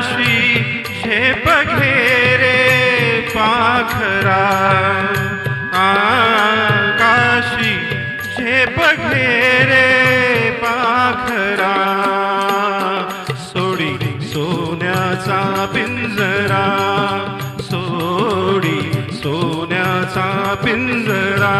काशी झेप घेरे पाखरा, काशी झेप घेरे पाखरा, सोडी सोन्याचा पिंजरा, सोडी सोन्याचा पिंजरा.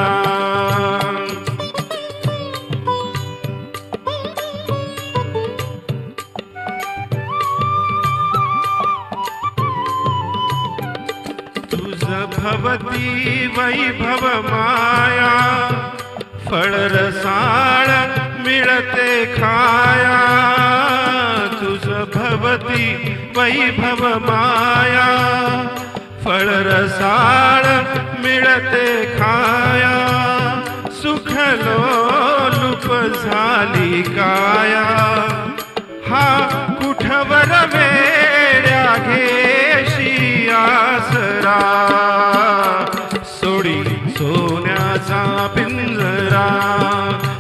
तुझ भवती वैभव माया, फळ रसाळ मिळते खाया. तुझ भवती वैभव माया, फळ रसाळ मिळते खाया. सुख लोलुप झाली काया, हा कुठवर वेड्या घेशी आसरा. सोडी सोन्याचा पिंजरा,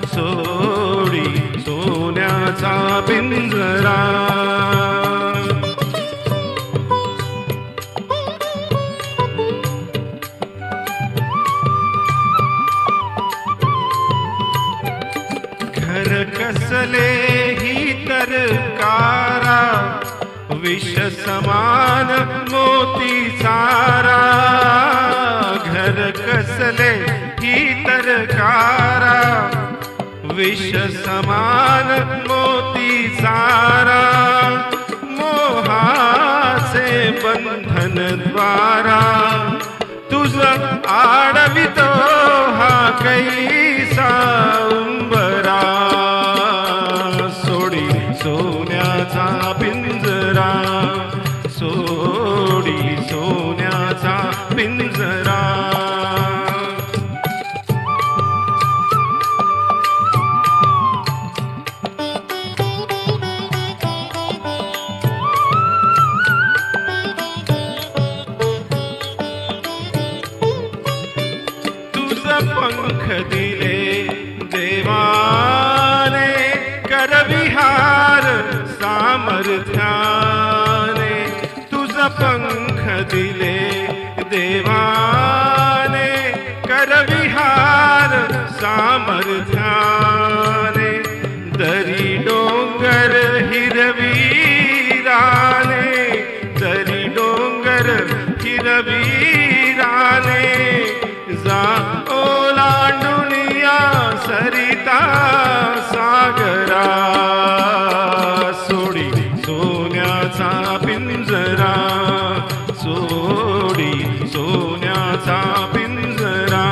सोडी सोन्याचा पिंजरा. घर कसले ही तर कारा, विष समान मोती सारा. घर कसले ही तर कारा, विष समान मोती सारा. मोहाचे बंधन द्वारा, तुझ आडवितो हा कैसा उंबरा. सोडी सोन्याचा पिंजरा, सोडी सोन्याचा पिंजरा. तुझ पंख दिले देवाने, करविहार सामर्थ्याने. तुझ पंख दिले देवाने, करविहार सामर्थ्याने. दरी डोंगर हिरवीराने, दरी डोंगर हिरवीराने. जा ओलांडुनिया सरिता सागरा. सोडी सोन्याचा पिंजरा, सोडी सोन्याचा पिंजरा.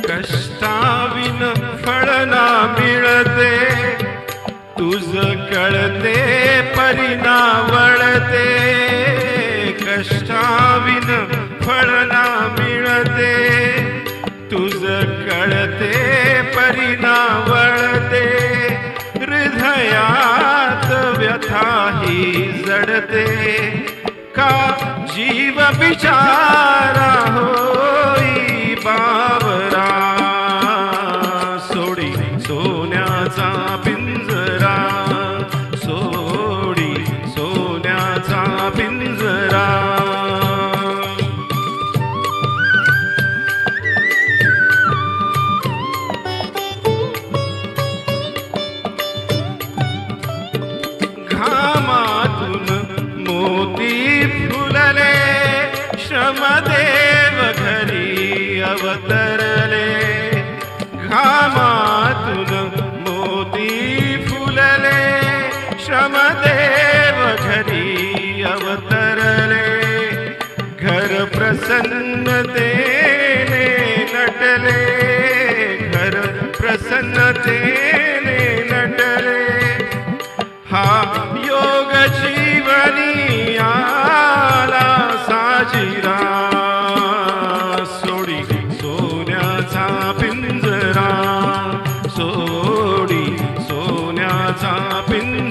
कष्टाविन फळ ना मिळते, तुझ कळते परिणा वळते. कष्टाविन फळ ना मिळते, तुझ कळते परिणा वळते. हृदयात व्यथा ही जडते, का जीव बिचारा होई बावरा. सोडी सोन्याचा पिंजरा, सोडी सोन्याचा पिंजरा. घामातून मोती फुलले, श्रमदेव घरी अवतरले. घामातून मोती फुलले, श्रमदेव घरी अवतरले. घर प्रसन्नतेने नटले, घर प्रसन्नतेने नटले. हा योग जीवनी आला साजिरा. सोडी सोन्याचा पिंजरा, सोडी सोन्याचा पिंजरा.